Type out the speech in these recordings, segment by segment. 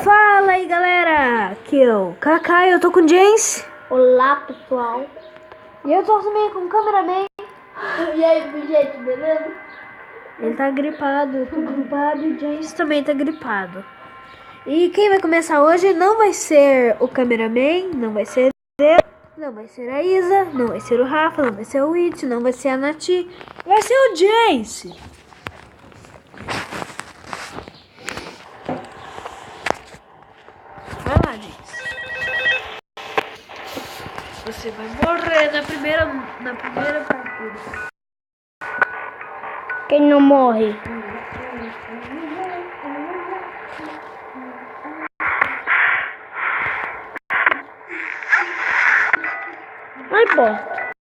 Fala aí galera, aqui é o Kaká e eu tô com o James. Olá pessoal. E eu tô também com o cameraman. E aí gente, beleza? Ele tá gripado, eu tô gripado e o James também tá gripado. E quem vai começar hoje não vai ser o cameraman, não vai ser eu, não vai ser a Isa, não vai ser o Rafa, não vai ser o It, não vai ser a Nati, vai ser o James. Vai lá, James. Você vai morrer na primeira partida. Quem não morre? Ai, bosta.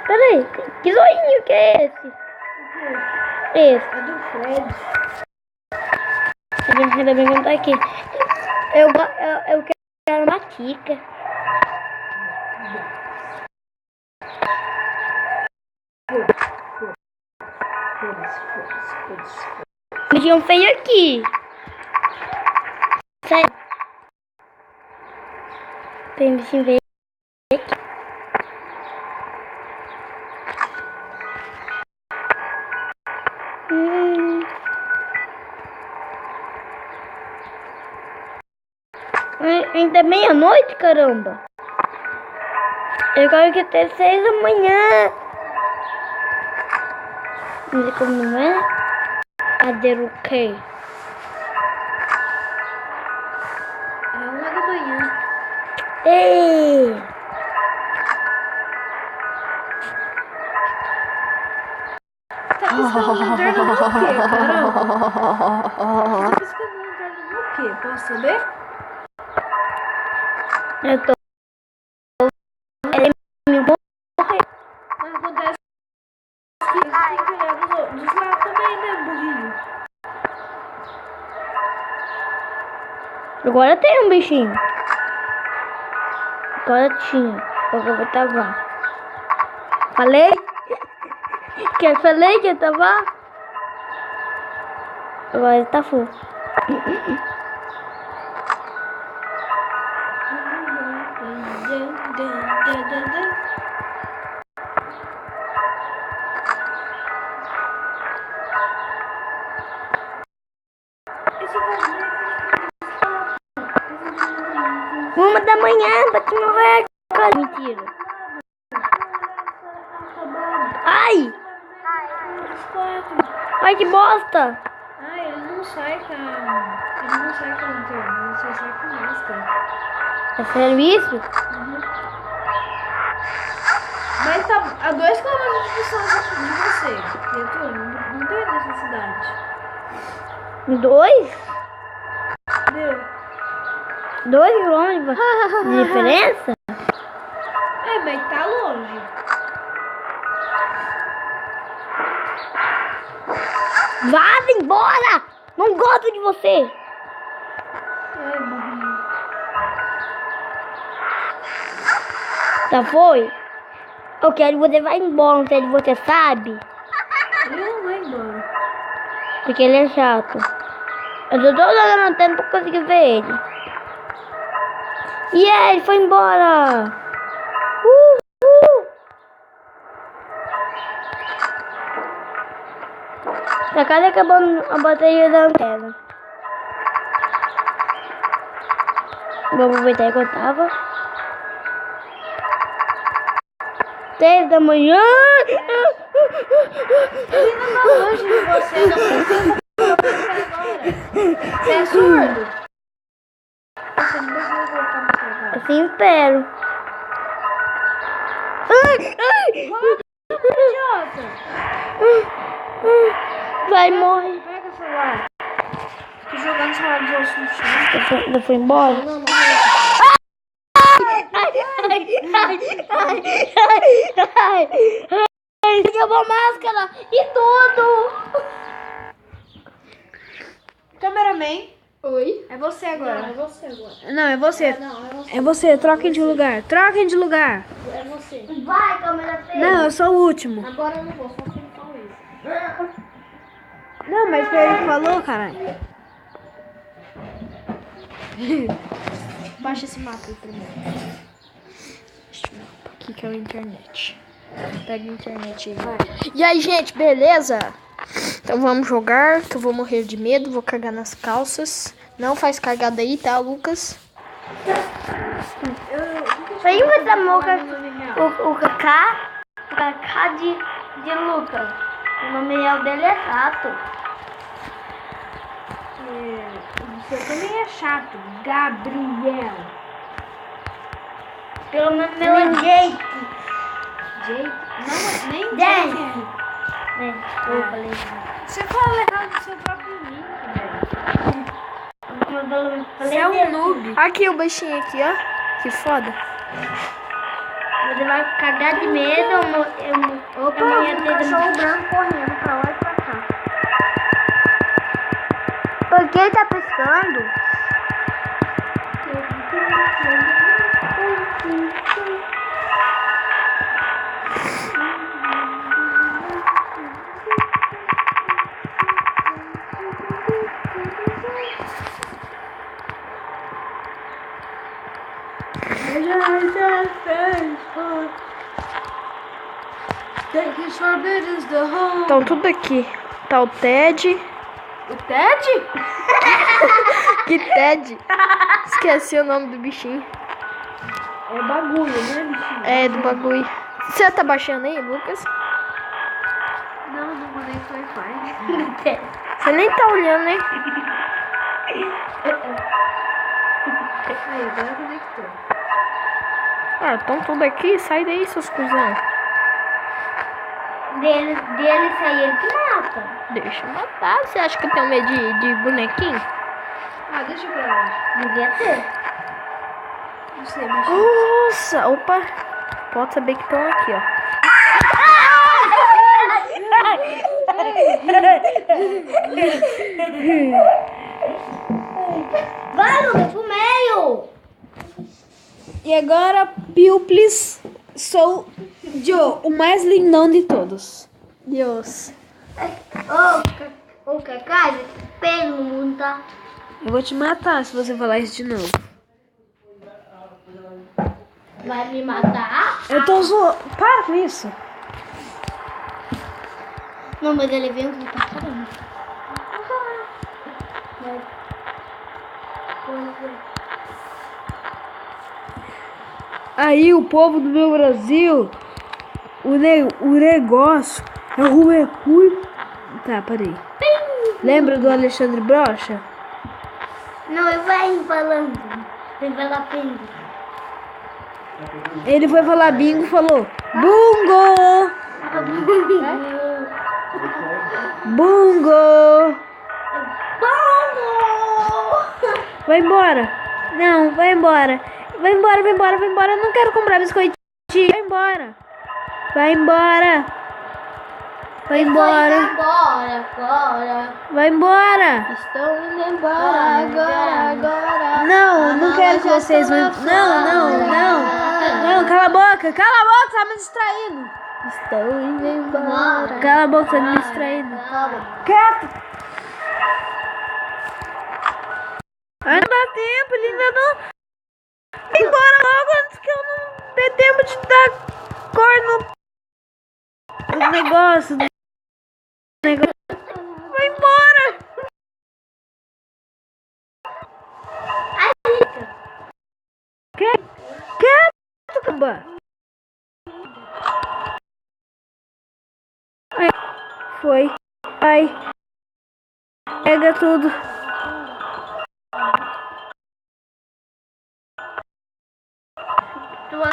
Peraí. Que zoinho que é esse? Esse. É do Fred. Ainda bem que não tá aqui. Eu quero uma tica. Bichinho feio aqui. Sério. Tem bichinho feio aqui. Ainda é meia-noite, caramba. Eu quero que até 6 da manhã. Mas como não é? Cadê o quê? É 1 da manhã. Ei! Tá piscando o lanterna no quê, caramba? Tá piscando o lanterna no quê? Posso saber? Eu tô. Ele me morreu. Mas acontece que você tem que olhar dos lados também, né, burrinho? Agora tem um bichinho. Agora tinha. Agora eu vou tava. Falei? Que eu falei que eu tava? Agora ele tá full. Uma da manhã, bati no recorde. Mentira. Ai! Ai, que bosta! Ah, ele não sai com a lanterna, ele só sai com a máscara. É sério isso? Mas tá a 2 km de distância de você, criatura, não tem necessidade. 2? Entendeu? 2 quilômetros de diferença? É, mas tá longe. Vá embora! Não gosto de você! Ai, burrinho. Tá, foi? Eu quero que você vá embora, não sei se você sabe. Ele não vai embora. Porque ele é chato. Eu tô toda no tempo pra conseguir ver ele. E ele foi embora! Tá quase acabando a bateria da antena. Vou aproveitar que eu tava. 3 da manhã! Ele não tá longe de você, não precisa agora. Você é surdo? Você não precisa colocar no celular. Assim espero. Idiota! Vai morrer. Pega o celular. Tô jogando o celular de osso no chão. Já foi embora? Não, não. Levou máscara e tudo. Cameraman. Oi? É você agora. Não, é você agora. Não, é você. Não, é você. É você, troquem de lugar. Troquem de lugar. É você. Vai, câmera feia. Não, eu sou o último. Agora eu não vou, só Não, mas foi ele que falou, caralho. Baixa esse mapa aí primeiro. Este mapa aqui que é a internet. Pega a internet aí. Vai. E aí, gente, beleza? Então vamos jogar, que eu vou morrer de medo, vou cagar nas calças. Não faz cagada aí, tá, Lucas? Aí você chamou o Kaká de Lucas. O nome real dele é Rato. Você também é chato, Gabriel. Pelo menos meu é Jake. Jake? Não, nem Jake. Jake. Eu falei. Você fala errado no seu próprio link, velho. Você é um noob. Aqui o bichinho aqui, ó. Que foda. Você vai cagar de medo. Opa, um cachorro branco correndo pra lá e pra cá. Por que ele tá pescando? Então tudo aqui. Tá o Ted. O Ted? Que Ted? Esqueci o nome do bichinho. É bagulho, né, bichinho? É, do bagulho. Você tá baixando aí, Lucas? Não, não conecto Wi-Fi. Você nem tá olhando, né? Aí, agora conectou. Ah, estão tudo aqui. Sai daí, seus cuzão. Dele sair, ele que mata. Deixa eu matar. Você acha que eu tenho medo de bonequinho? Ah, deixa pra lá. Devia ter. Não sei, mas... Nossa, opa. Pode saber que estão aqui, ó. Vai, Lucas, pro meio. E agora, Pilplis, sou Joe, o mais lindão de todos. Deus. Ô, Cacá, pelo mundo, tá? Eu vou te matar se você falar isso de novo. Vai me matar? Eu tô zoando. Para com isso. Não, mas ele veio pra caramba. Aí o povo do meu Brasil, o negócio é o Ruecui. Tá, parei. Lembra do Alexandre Brocha? Não, ele vai falando. Ele vai lá pingo. Ele foi falar bingo e falou bungo! Bungo! Vai embora! Não, vai embora! Vai embora, vai embora, vai embora! Eu não quero comprar biscoitinho! Vai embora! Vai embora! Vai embora! Agora. Vai embora! Estou indo embora agora. Não, não quero que vocês vão. Não, cala a boca, tá me distraindo. Estou indo embora. Cala a boca, tá me distraindo. Quieto! Ai, não dá tempo, ele ainda não. Vai embora logo antes que eu não dê tempo de dar cor no negócio. Vai embora! Quieto, camba! Ai, foi. Ai. Pega tudo. Ai!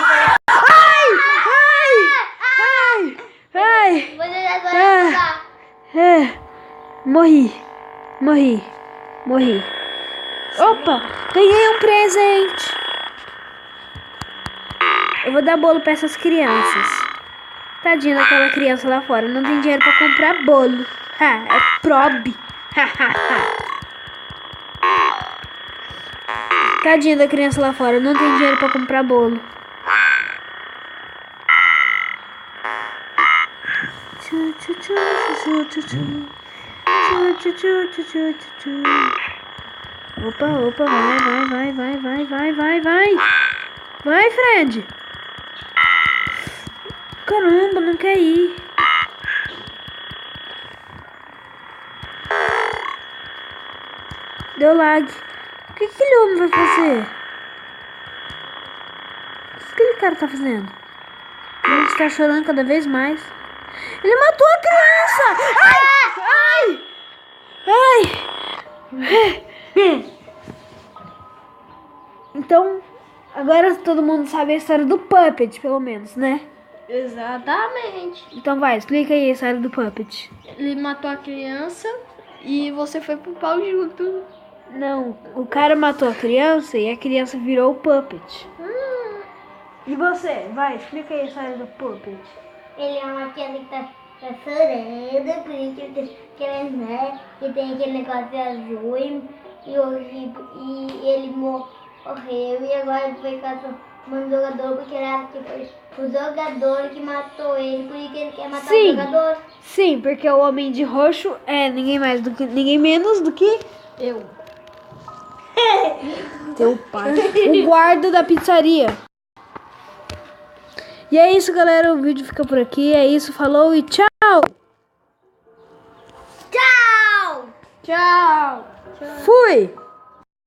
Morri. Opa, ganhei um presente. Eu vou dar bolo pra essas crianças. Tadinha daquela criança lá fora, não tem dinheiro pra comprar bolo. É probe. Tadinha da criança lá fora, não tem dinheiro pra comprar bolo. Opa, opa, vai. Vai, Fred. Caramba, não quer ir. Deu lag. O que aquele homem vai fazer? O que aquele cara tá fazendo? Ele está chorando cada vez mais. Ele matou a criança! Ai! Então, agora todo mundo sabe a história do Puppet, pelo menos, né? Exatamente. Então vai, explica aí a história do Puppet. Ele matou a criança e você foi pro pau junto. Não, o cara matou a criança e a criança virou o Puppet. E você? Vai, explica aí a história do Puppet. Ele é uma criança que tá chorando, por isso que ele né, que tem aquele negócio azul e ele morreu e agora ele foi caçando um jogador porque ele acha que foi o jogador que matou ele, por isso que ele quer matar o jogador. Sim, porque o Homem de Roxo é ninguém menos do que Eu. teu pai, o guarda da pizzaria. E é isso, galera, o vídeo fica por aqui, é isso, falou e tchau! Tchau! Tchau. Fui!